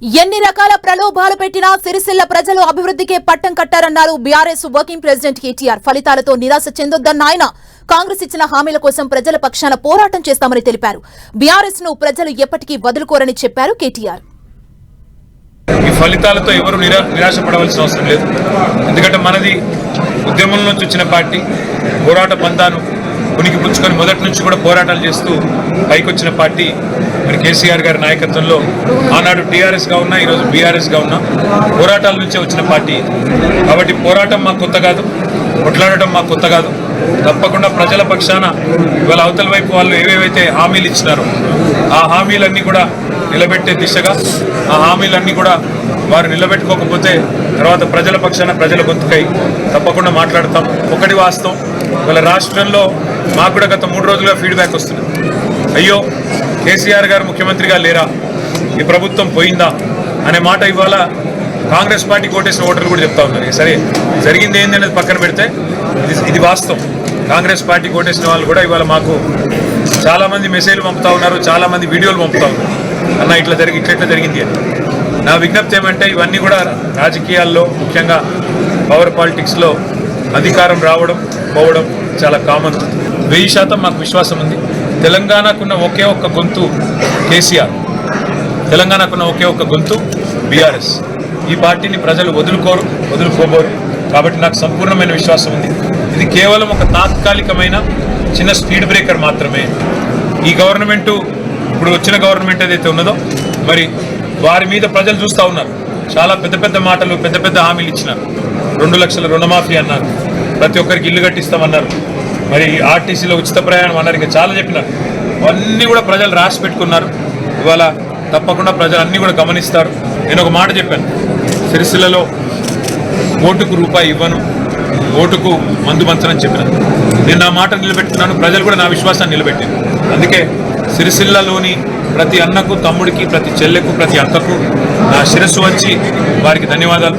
ఎన్ని రకాల ప్రలోభాలు పెట్టినా సిరిసిల్ల ప్రజలు అభివృద్ధికే పట్టం కట్టారన్నారు బీఆర్ఎస్ వర్కింగ్ ప్రెసిడెంట్ కేటీఆర్. ఫలితాలతో నిరాశ చెందొద్దన్న ఆయన కాంగ్రెస్ ఇచ్చిన హామీల కోసం ప్రజల పక్షాన పోరాటం చేస్తామని తెలిపారు. బీఆర్ఎస్ ను ప్రజలు ఎప్పటికీ వదులుకోరని చెప్పారు కేటీఆర్. ఈ ఫలితాలతో ఎవరు నిరాశపడవలసిన అవసరం లేదు. ఎందుకంటే మనది ఉద్యమం నుంచి వచ్చిన పార్టీ, పోరాట పందాను ఉనికి పుచ్చుకొని మొదటి నుంచి కూడా పోరాటాలు చేస్తూ పైకొచ్చిన పార్టీ. మరి కేసీఆర్ గారి నాయకత్వంలో ఆనాడు టీఆర్ఎస్గా ఉన్నా, ఈరోజు బీఆర్ఎస్గా ఉన్నా, పోరాటాల నుంచే వచ్చిన పార్టీ. కాబట్టి పోరాటం మాకు కొత్త కాదు, కొట్లాడటం మాకు కొత్త కాదు. తప్పకుండా ప్రజల పక్షాన ఇవాళ అవతల వైపు వాళ్ళు ఏవేవైతే హామీలు ఇచ్చినారో ఆ హామీలన్నీ కూడా నిలబెట్టే దిశగా, ఆ హామీలన్నీ కూడా వారు నిలబెట్టుకోకపోతే తర్వాత ప్రజల పక్షాన ప్రజల గొంతుకై తప్పకుండా మాట్లాడతాం. ఒకటి వాస్తవం, ఇవాళ రాష్ట్రంలో మాకు కూడా గత 3 రోజులుగా ఫీడ్బ్యాక్ వస్తుంది. అయ్యో కేసీఆర్ గారు ముఖ్యమంత్రిగా లేరా, ఈ ప్రభుత్వం పోయిందా అనే మాట ఇవాళ కాంగ్రెస్ పార్టీ కోటేసిన ఓటర్లు కూడా చెప్తా ఉన్నారు. సరే, జరిగింది ఏంది అనేది పక్కన పెడితే ఇది వాస్తవం. కాంగ్రెస్ పార్టీ కోటేసిన వాళ్ళు కూడా ఇవాళ మాకు చాలామంది మెసేజ్లు పంపుతా ఉన్నారు, చాలామంది వీడియోలు పంపుతా ఉన్నారు. అన్న ఇట్లా జరిగింది అని. నా విజ్ఞప్తి ఏమంటే ఇవన్నీ కూడా రాజకీయాల్లో, ముఖ్యంగా పవర్ పాలిటిక్స్లో అధికారం రావడం పోవడం చాలా కామన్. 1000% మాకు విశ్వాసం ఉంది. తెలంగాణకున్న ఒకే ఒక్క గొంతు కేసీఆర్, తెలంగాణకున్న ఒకే ఒక్క గొంతు బీఆర్ఎస్. ఈ పార్టీని ప్రజలు వదులుకోబోరు. కాబట్టి నాకు సంపూర్ణమైన విశ్వాసం ఉంది. ఇది కేవలం ఒక తాత్కాలికమైన చిన్న స్పీడ్ బ్రేకర్ మాత్రమే. ఈ గవర్నమెంటు, ఇప్పుడు వచ్చిన గవర్నమెంట్ ఏదైతే ఉన్నదో, మరి వారి మీద ప్రజలు చూస్తూ ఉన్నారు. చాలా పెద్ద పెద్ద మాటలు, పెద్ద పెద్ద హామీలు ఇచ్చినారు. 2 లక్షల రుణమాఫీ అన్నారు, ప్రతి ఒక్కరికి ఇల్లు కట్టిస్తామన్నారు, మరి ఆర్టీసీలో ఉచిత ప్రయాణం అన్నారు, ఇంకా చాలా చెప్పినారు. అన్నీ కూడా ప్రజలు రాసి పెట్టుకున్నారు. ఇవాళ తప్పకుండా ప్రజలు అన్నీ కూడా గమనిస్తారు. నేను ఒక మాట చెప్పాను, సిరిసిల్లలో ఓటుకు రూపాయి ఇవ్వను, ఓటుకు మందు మంచనని చెప్పినాను. నేను నా మాట నిలబెట్టుకున్నాను, ప్రజలు కూడా నా విశ్వాసాన్ని నిలబెట్టాను. అందుకే సిరిసిల్లలోని ప్రతి అన్నకు, తమ్ముడికి, ప్రతి చెల్లెకు, ప్రతి అక్కకు నా శిరస్సు వంచి వారికి ధన్యవాదాలు.